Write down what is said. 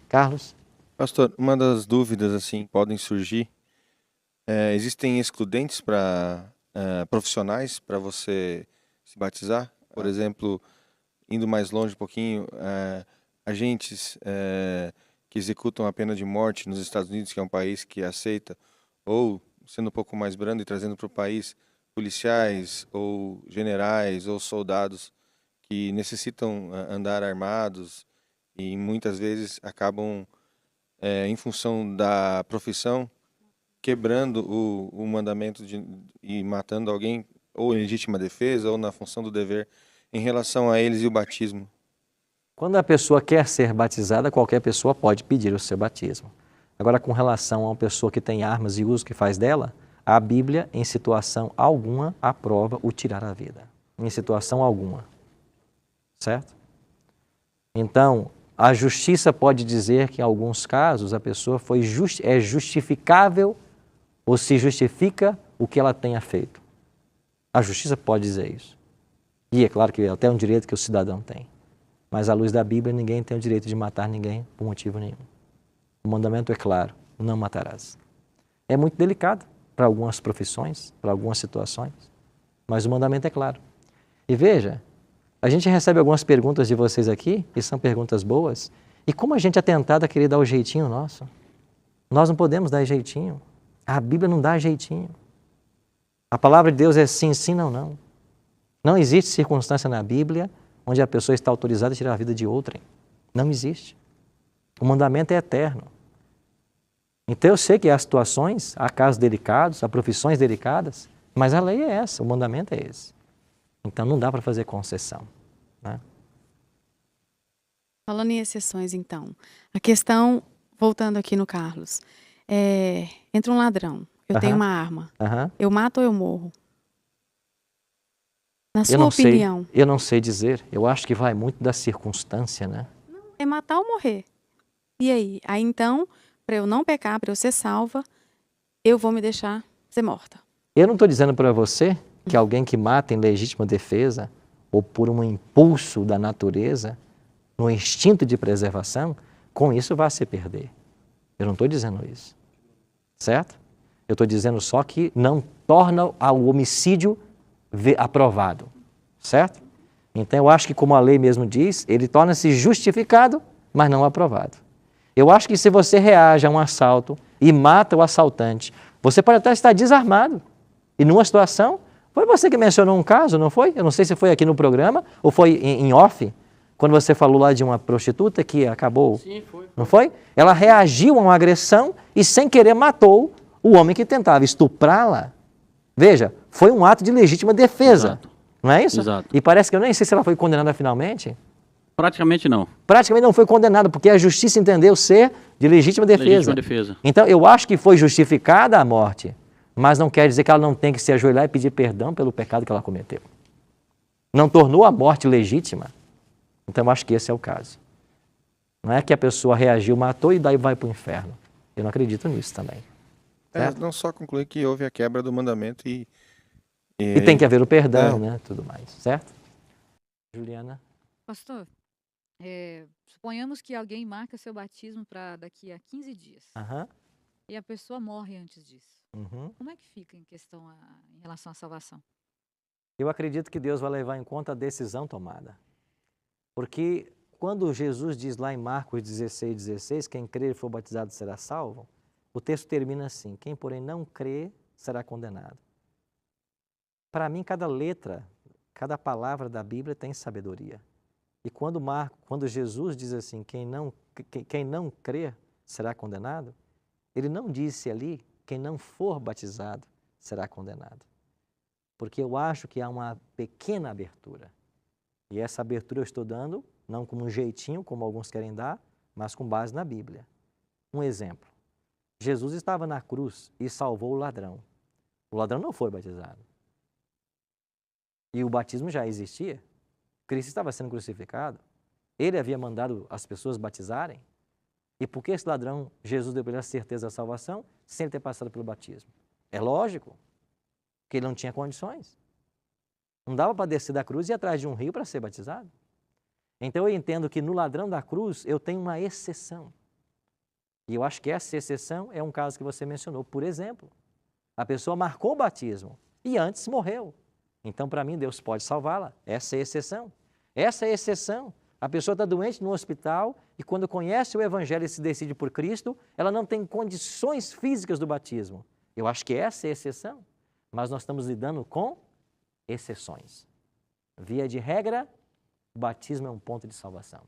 Carlos? Pastor, uma das dúvidas assim podem surgir. Existem excludentes para profissionais para você se batizar? Por exemplo, indo mais longe um pouquinho, agentes que executam a pena de morte nos Estados Unidos, que é um país que aceita, ou sendo um pouco mais brando e trazendo para o país policiais ou generais ou soldados que necessitam andar armados e muitas vezes acabam, em função da profissão, quebrando o mandamento e matando alguém, ou em legítima defesa, ou na função do dever, em relação a eles e o batismo. Quando a pessoa quer ser batizada, qualquer pessoa pode pedir o seu batismo. Agora, com relação a uma pessoa que tem armas e uso que faz dela, a Bíblia, em situação alguma, aprova o tirar a vida. Em situação alguma. Certo? Então, a justiça pode dizer que em alguns casos a pessoa é justificável ou se justifica o que ela tenha feito. A justiça pode dizer isso. E é claro que é até um direito que o cidadão tem. Mas à luz da Bíblia, ninguém tem o direito de matar ninguém por motivo nenhum. O mandamento é claro, não matarás. É muito delicado para algumas profissões, para algumas situações, mas o mandamento é claro. E veja, a gente recebe algumas perguntas de vocês aqui, e são perguntas boas, e como a gente é tentado a querer dar o jeitinho nosso. Nós não podemos dar jeitinho. A Bíblia não dá jeitinho. A palavra de Deus é sim, sim, não, não. Não existe circunstância na Bíblia onde a pessoa está autorizada a tirar a vida de outrem. Não existe. O mandamento é eterno. Então eu sei que há situações, há casos delicados, há profissões delicadas, mas a lei é essa, o mandamento é esse. Então não dá para fazer concessão. Né? Falando em exceções, então, a questão, voltando aqui no Carlos, entra um ladrão, eu tenho uma arma, eu mato ou eu morro? Na sua opinião? Eu não sei dizer, eu acho que vai muito da circunstância, né? É matar ou morrer. E aí? Aí então, para eu não pecar, para eu ser salva, eu vou me deixar ser morta. Eu não estou dizendo para você que alguém que mata em legítima defesa ou por um impulso da natureza, no instinto de preservação, com isso vai se perder. Eu não estou dizendo isso. Certo? Eu estou dizendo só que não torna o homicídio aprovado. Certo? Então eu acho que, como a lei mesmo diz, ele torna-se justificado, mas não aprovado. Eu acho que se você reage a um assalto e mata o assaltante, você pode até estar desarmado. E numa situação, foi você que mencionou um caso, não foi? Eu não sei se foi aqui no programa ou foi em off, quando você falou lá de uma prostituta que acabou... Sim, foi. Não foi? Ela reagiu a uma agressão e sem querer matou o homem que tentava estuprá-la. Veja, foi um ato de legítima defesa. Exato. Não é isso? Exato. E parece que eu nem sei se ela foi condenada finalmente. Praticamente não. Praticamente não foi condenada, porque a justiça entendeu ser de legítima defesa. Legítima defesa. Então eu acho que foi justificada a morte, mas não quer dizer que ela não tem que se ajoelhar e pedir perdão pelo pecado que ela cometeu. Não tornou a morte legítima. Então eu acho que esse é o caso. Não é que a pessoa reagiu, matou e daí vai para o inferno. Eu não acredito nisso também. Não só concluir que houve a quebra do mandamento e tem que haver o perdão, né? Tudo mais, certo? Juliana? Pastor, suponhamos que alguém marca seu batismo para daqui a 15 dias. E a pessoa morre antes disso. Como é que fica em questão em relação à salvação? Eu acredito que Deus vai levar em conta a decisão tomada. Porque quando Jesus diz lá em Marcos 16:16, quem crer e for batizado será salvo, o texto termina assim: quem porém não crê será condenado. Para mim, cada letra, cada palavra da Bíblia tem sabedoria. E quando Jesus diz assim, quem não crer será condenado, ele não disse ali, quem não for batizado será condenado. Porque eu acho que há uma pequena abertura. E essa abertura eu estou dando, não como um jeitinho, como alguns querem dar, mas com base na Bíblia. Um exemplo. Jesus estava na cruz e salvou o ladrão. O ladrão não foi batizado. E o batismo já existia. Cristo estava sendo crucificado. Ele havia mandado as pessoas batizarem. E por que esse ladrão, Jesus deu para ele a certeza da salvação, sem ele ter passado pelo batismo? É lógico, que ele não tinha condições. Não dava para descer da cruz e ir atrás de um rio para ser batizado. Então eu entendo que no ladrão da cruz eu tenho uma exceção. E eu acho que essa exceção é um caso que você mencionou. Por exemplo, a pessoa marcou o batismo e antes morreu. Então, para mim, Deus pode salvá-la. Essa é a exceção. Essa é a exceção. A pessoa está doente no hospital e quando conhece o Evangelho e se decide por Cristo, ela não tem condições físicas do batismo. Eu acho que essa é a exceção. Mas nós estamos lidando com exceções. Via de regra, o batismo é um ponto de salvação.